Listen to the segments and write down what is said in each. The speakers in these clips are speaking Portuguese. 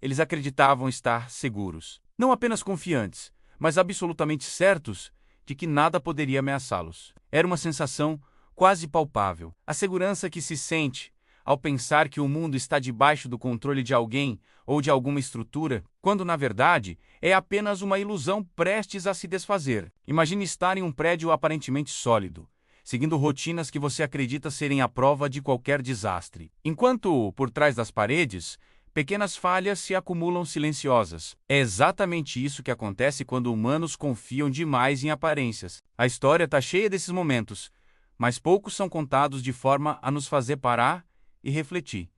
eles acreditavam estar seguros. Não apenas confiantes, mas absolutamente certos de que nada poderia ameaçá-los. Era uma sensação quase palpável. A segurança que se sente ao pensar que o mundo está debaixo do controle de alguém ou de alguma estrutura, quando na verdade é apenas uma ilusão prestes a se desfazer. Imagine estar em um prédio aparentemente sólido, seguindo rotinas que você acredita serem a prova de qualquer desastre. Enquanto, por trás das paredes, pequenas falhas se acumulam silenciosas. É exatamente isso que acontece quando humanos confiam demais em aparências. A história está cheia desses momentos, mas poucos são contados de forma a nos fazer parar e refletir.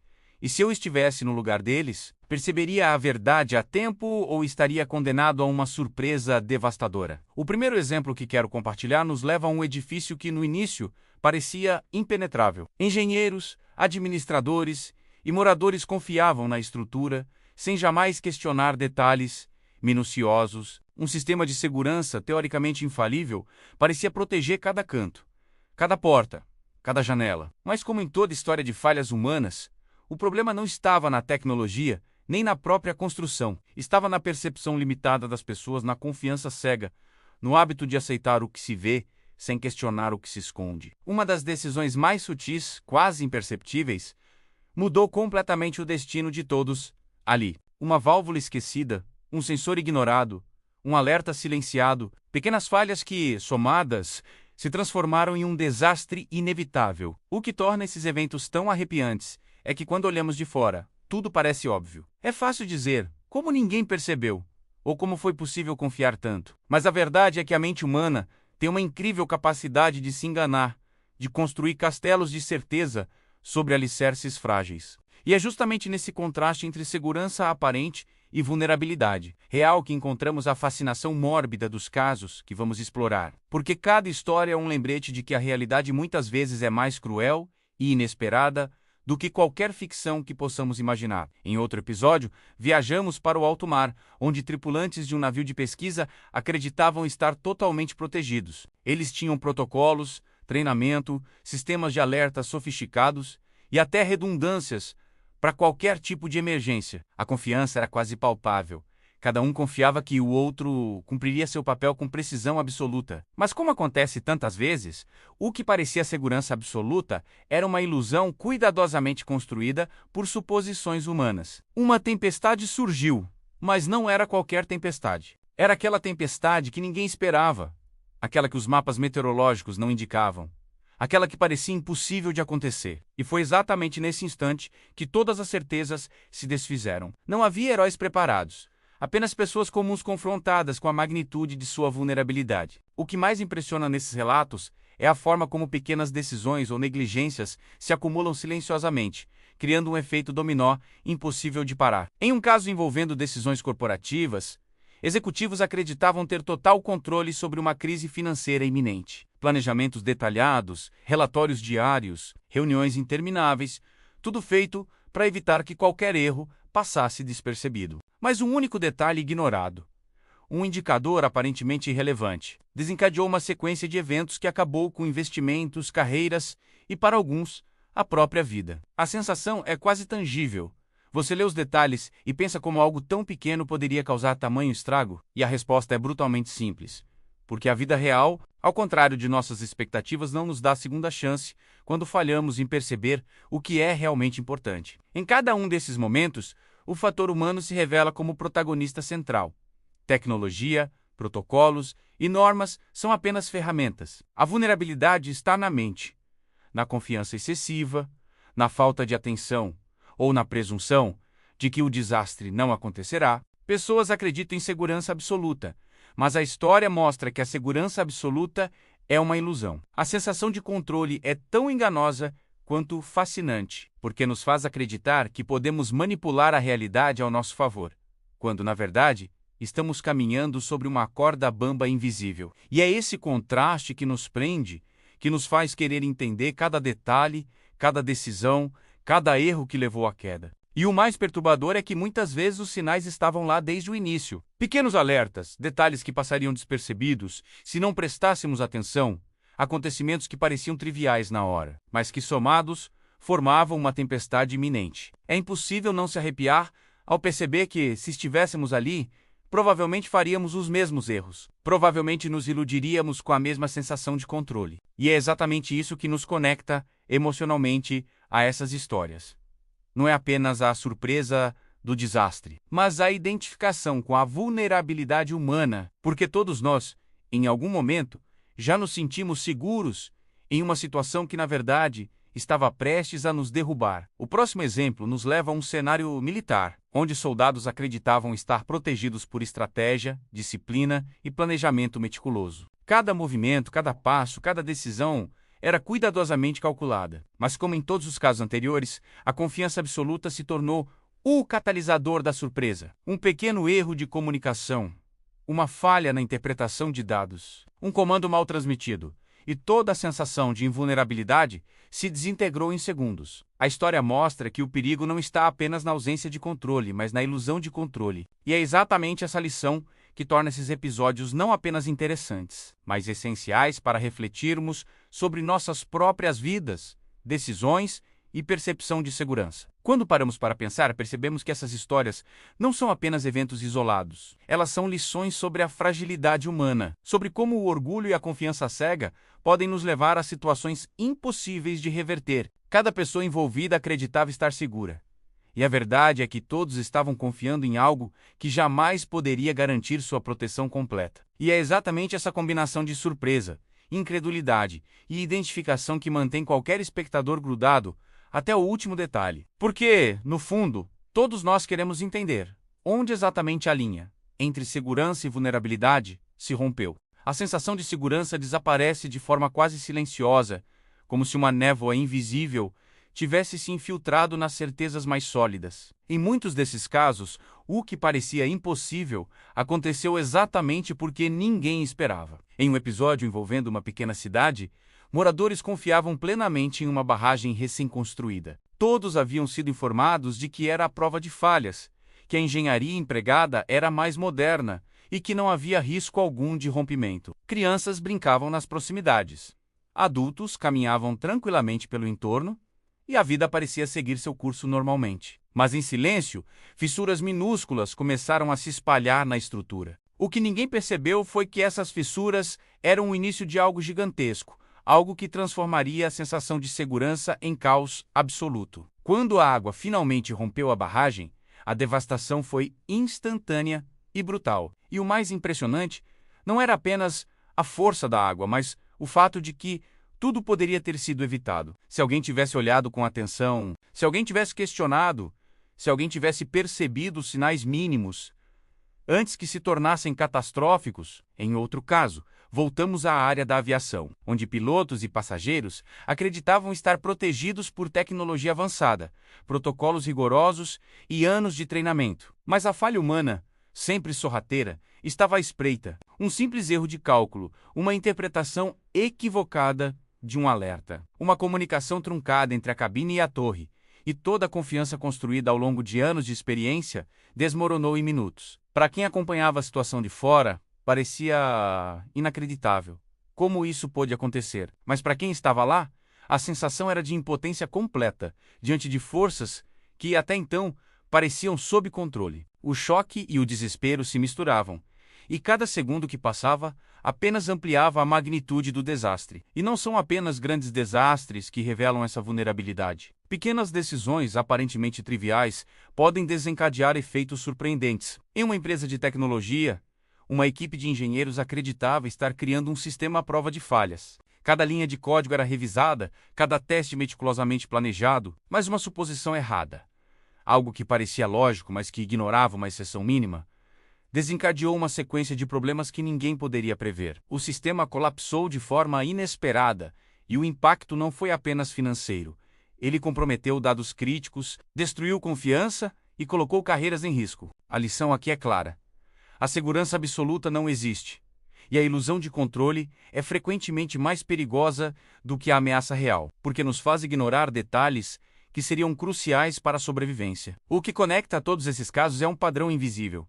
E se eu estivesse no lugar deles, perceberia a verdade a tempo ou estaria condenado a uma surpresa devastadora? O primeiro exemplo que quero compartilhar nos leva a um edifício que no início parecia impenetrável. Engenheiros, administradores e moradores confiavam na estrutura, sem jamais questionar detalhes minuciosos. Um sistema de segurança teoricamente infalível parecia proteger cada canto, cada porta, cada janela. Mas como em toda história de falhas humanas, o problema não estava na tecnologia, nem na própria construção. Estava na percepção limitada das pessoas, na confiança cega, no hábito de aceitar o que se vê, sem questionar o que se esconde. Uma das decisões mais sutis, quase imperceptíveis, mudou completamente o destino de todos ali. Uma válvula esquecida, um sensor ignorado, um alerta silenciado, pequenas falhas que, somadas, se transformaram em um desastre inevitável. O que torna esses eventos tão arrepiantes é que quando olhamos de fora, tudo parece óbvio. É fácil dizer, como ninguém percebeu, ou como foi possível confiar tanto. Mas a verdade é que a mente humana tem uma incrível capacidade de se enganar, de construir castelos de certeza sobre alicerces frágeis. E é justamente nesse contraste entre segurança aparente e vulnerabilidade real que encontramos a fascinação mórbida dos casos que vamos explorar. Porque cada história é um lembrete de que a realidade muitas vezes é mais cruel e inesperada do que qualquer ficção que possamos imaginar. Em outro episódio, viajamos para o alto mar, onde tripulantes de um navio de pesquisa acreditavam estar totalmente protegidos. Eles tinham protocolos, treinamento, sistemas de alerta sofisticados e até redundâncias para qualquer tipo de emergência. A confiança era quase palpável. Cada um confiava que o outro cumpriria seu papel com precisão absoluta. Mas como acontece tantas vezes, o que parecia segurança absoluta era uma ilusão cuidadosamente construída por suposições humanas. Uma tempestade surgiu, mas não era qualquer tempestade. Era aquela tempestade que ninguém esperava, aquela que os mapas meteorológicos não indicavam, aquela que parecia impossível de acontecer. E foi exatamente nesse instante que todas as certezas se desfizeram. Não havia heróis preparados, apenas pessoas comuns confrontadas com a magnitude de sua vulnerabilidade. O que mais impressiona nesses relatos é a forma como pequenas decisões ou negligências se acumulam silenciosamente, criando um efeito dominó impossível de parar. Em um caso envolvendo decisões corporativas, executivos acreditavam ter total controle sobre uma crise financeira iminente. Planejamentos detalhados, relatórios diários, reuniões intermináveis, tudo feito para evitar que qualquer erro passasse despercebido. Mas um único detalhe ignorado, um indicador aparentemente irrelevante, desencadeou uma sequência de eventos que acabou com investimentos, carreiras e, para alguns, a própria vida. A sensação é quase tangível. Você lê os detalhes e pensa como algo tão pequeno poderia causar tamanho estrago? E a resposta é brutalmente simples. Porque a vida real, ao contrário de nossas expectativas, não nos dá segunda chance quando falhamos em perceber o que é realmente importante. Em cada um desses momentos, o fator humano se revela como protagonista central. Tecnologia, protocolos e normas são apenas ferramentas. A vulnerabilidade está na mente, na confiança excessiva, na falta de atenção ou na presunção de que o desastre não acontecerá. Pessoas acreditam em segurança absoluta, mas a história mostra que a segurança absoluta é uma ilusão. A sensação de controle é tão enganosa quanto fascinante, porque nos faz acreditar que podemos manipular a realidade ao nosso favor, quando, na verdade, estamos caminhando sobre uma corda bamba invisível. E é esse contraste que nos prende, que nos faz querer entender cada detalhe, cada decisão, cada erro que levou à queda. E o mais perturbador é que muitas vezes os sinais estavam lá desde o início. Pequenos alertas, detalhes que passariam despercebidos se não prestássemos atenção, acontecimentos que pareciam triviais na hora, mas que somados formavam uma tempestade iminente. É impossível não se arrepiar ao perceber que, se estivéssemos ali, provavelmente faríamos os mesmos erros. Provavelmente nos iludiríamos com a mesma sensação de controle. E é exatamente isso que nos conecta emocionalmente a essas histórias. Não é apenas a surpresa do desastre, mas a identificação com a vulnerabilidade humana, porque todos nós, em algum momento, já nos sentimos seguros em uma situação que, na verdade, estava prestes a nos derrubar. O próximo exemplo nos leva a um cenário militar, onde soldados acreditavam estar protegidos por estratégia, disciplina e planejamento meticuloso. Cada movimento, cada passo, cada decisão era cuidadosamente calculada. Mas, como em todos os casos anteriores, a confiança absoluta se tornou o catalisador da surpresa. Um pequeno erro de comunicação, uma falha na interpretação de dados, um comando mal transmitido, e toda a sensação de invulnerabilidade se desintegrou em segundos. A história mostra que o perigo não está apenas na ausência de controle, mas na ilusão de controle. E é exatamente essa lição que torna esses episódios não apenas interessantes, mas essenciais para refletirmos sobre nossas próprias vidas, decisões e percepção de segurança. Quando paramos para pensar, percebemos que essas histórias não são apenas eventos isolados. Elas são lições sobre a fragilidade humana, sobre como o orgulho e a confiança cega podem nos levar a situações impossíveis de reverter. Cada pessoa envolvida acreditava estar segura. E a verdade é que todos estavam confiando em algo que jamais poderia garantir sua proteção completa. E é exatamente essa combinação de surpresa, incredulidade e identificação que mantém qualquer espectador grudado até o último detalhe. Porque, no fundo, todos nós queremos entender onde exatamente a linha entre segurança e vulnerabilidade se rompeu. A sensação de segurança desaparece de forma quase silenciosa, como se uma névoa invisível tivesse se infiltrado nas certezas mais sólidas. Em muitos desses casos, o que parecia impossível aconteceu exatamente porque ninguém esperava. Em um episódio envolvendo uma pequena cidade, moradores confiavam plenamente em uma barragem recém-construída. Todos haviam sido informados de que era a prova de falhas, que a engenharia empregada era mais moderna e que não havia risco algum de rompimento. Crianças brincavam nas proximidades. Adultos caminhavam tranquilamente pelo entorno e a vida parecia seguir seu curso normalmente. Mas em silêncio, fissuras minúsculas começaram a se espalhar na estrutura. O que ninguém percebeu foi que essas fissuras eram o início de algo gigantesco, algo que transformaria a sensação de segurança em caos absoluto. Quando a água finalmente rompeu a barragem, a devastação foi instantânea e brutal. E o mais impressionante não era apenas a força da água, mas o fato de que tudo poderia ter sido evitado. Se alguém tivesse olhado com atenção, se alguém tivesse questionado, se alguém tivesse percebido os sinais mínimos, antes que se tornassem catastróficos. Em outro caso, voltamos à área da aviação, onde pilotos e passageiros acreditavam estar protegidos por tecnologia avançada, protocolos rigorosos e anos de treinamento. Mas a falha humana, sempre sorrateira, estava à espreita. Um simples erro de cálculo, uma interpretação equivocada de um alerta, uma comunicação truncada entre a cabine e a torre, e toda a confiança construída ao longo de anos de experiência desmoronou em minutos. Para quem acompanhava a situação de fora, parecia inacreditável. Como isso pôde acontecer? Mas para quem estava lá, a sensação era de impotência completa, diante de forças que, até então, pareciam sob controle. O choque e o desespero se misturavam, e cada segundo que passava apenas ampliava a magnitude do desastre. E não são apenas grandes desastres que revelam essa vulnerabilidade. Pequenas decisões aparentemente triviais podem desencadear efeitos surpreendentes. Em uma empresa de tecnologia, uma equipe de engenheiros acreditava estar criando um sistema à prova de falhas. Cada linha de código era revisada, cada teste meticulosamente planejado, mas uma suposição errada, algo que parecia lógico, mas que ignorava uma exceção mínima, desencadeou uma sequência de problemas que ninguém poderia prever. O sistema colapsou de forma inesperada, e o impacto não foi apenas financeiro. Ele comprometeu dados críticos, destruiu confiança e colocou carreiras em risco. A lição aqui é clara. A segurança absoluta não existe, e a ilusão de controle é frequentemente mais perigosa do que a ameaça real, porque nos faz ignorar detalhes que seriam cruciais para a sobrevivência. O que conecta a todos esses casos é um padrão invisível: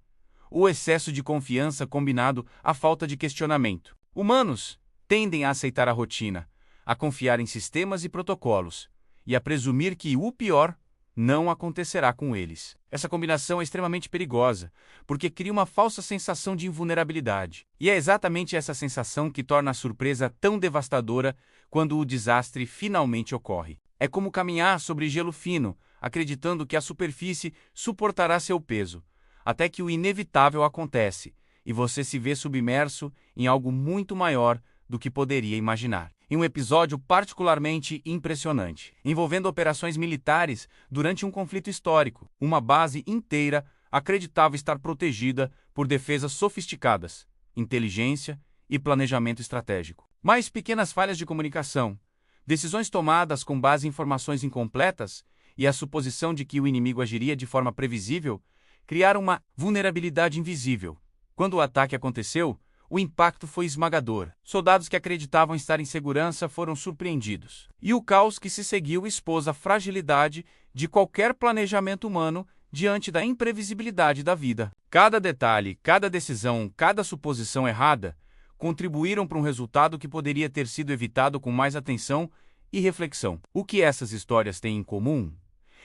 o excesso de confiança combinado à falta de questionamento. Humanos tendem a aceitar a rotina, a confiar em sistemas e protocolos, e a presumir que o pior não acontecerá com eles. Essa combinação é extremamente perigosa, porque cria uma falsa sensação de invulnerabilidade. E é exatamente essa sensação que torna a surpresa tão devastadora quando o desastre finalmente ocorre. É como caminhar sobre gelo fino, acreditando que a superfície suportará seu peso, até que o inevitável acontece, e você se vê submerso em algo muito maior do que poderia imaginar. Em um episódio particularmente impressionante, envolvendo operações militares durante um conflito histórico, uma base inteira acreditava estar protegida por defesas sofisticadas, inteligência e planejamento estratégico. Mas pequenas falhas de comunicação, decisões tomadas com base em informações incompletas e a suposição de que o inimigo agiria de forma previsível criaram uma vulnerabilidade invisível. Quando o ataque aconteceu, o impacto foi esmagador. Soldados que acreditavam estar em segurança foram surpreendidos. E o caos que se seguiu expôs a fragilidade de qualquer planejamento humano diante da imprevisibilidade da vida. Cada detalhe, cada decisão, cada suposição errada contribuíram para um resultado que poderia ter sido evitado com mais atenção e reflexão. O que essas histórias têm em comum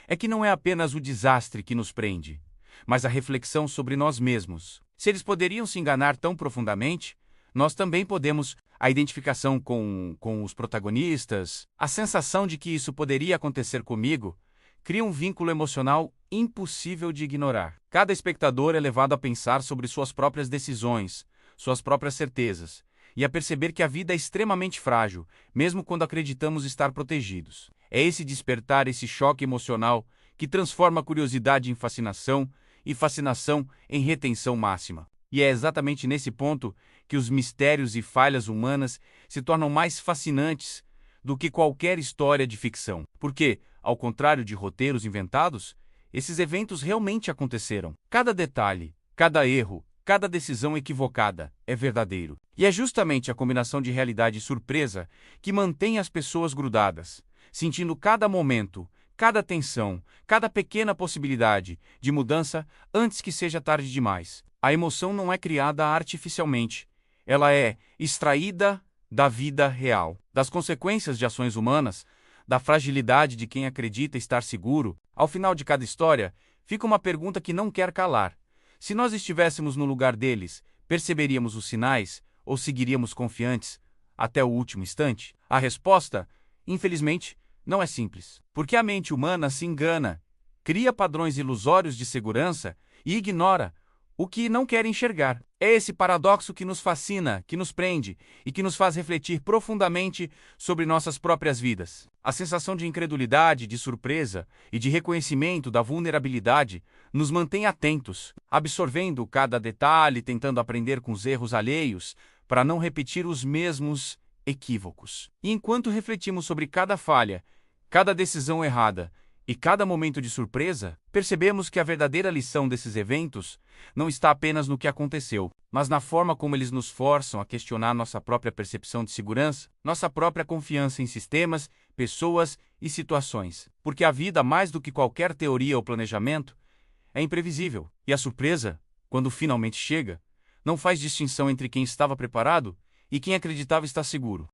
é que não é apenas o desastre que nos prende, mas a reflexão sobre nós mesmos. Se eles poderiam se enganar tão profundamente, nós também podemos. A identificação com os protagonistas, a sensação de que isso poderia acontecer comigo, cria um vínculo emocional impossível de ignorar. Cada espectador é levado a pensar sobre suas próprias decisões, suas próprias certezas, e a perceber que a vida é extremamente frágil, mesmo quando acreditamos estar protegidos. É esse despertar, esse choque emocional, que transforma a curiosidade em fascinação e fascinação em retenção máxima. E é exatamente nesse ponto que os mistérios e falhas humanas se tornam mais fascinantes do que qualquer história de ficção. Porque, ao contrário de roteiros inventados, esses eventos realmente aconteceram. Cada detalhe, cada erro, cada decisão equivocada é verdadeiro. E é justamente a combinação de realidade e surpresa que mantém as pessoas grudadas, sentindo cada momento, cada tensão, cada pequena possibilidade de mudança antes que seja tarde demais. A emoção não é criada artificialmente. Ela é extraída da vida real, das consequências de ações humanas, da fragilidade de quem acredita estar seguro. Ao final de cada história, fica uma pergunta que não quer calar. Se nós estivéssemos no lugar deles, perceberíamos os sinais ou seguiríamos confiantes até o último instante? A resposta, infelizmente, não é simples, porque a mente humana se engana, cria padrões ilusórios de segurança e ignora o que não quer enxergar. É esse paradoxo que nos fascina, que nos prende e que nos faz refletir profundamente sobre nossas próprias vidas. A sensação de incredulidade, de surpresa e de reconhecimento da vulnerabilidade nos mantém atentos, absorvendo cada detalhe, tentando aprender com os erros alheios para não repetir os mesmos equívocos. E enquanto refletimos sobre cada falha, cada decisão errada e cada momento de surpresa, percebemos que a verdadeira lição desses eventos não está apenas no que aconteceu, mas na forma como eles nos forçam a questionar nossa própria percepção de segurança, nossa própria confiança em sistemas, pessoas e situações. Porque a vida, mais do que qualquer teoria ou planejamento, é imprevisível. E a surpresa, quando finalmente chega, não faz distinção entre quem estava preparado e quem acreditava estar seguro.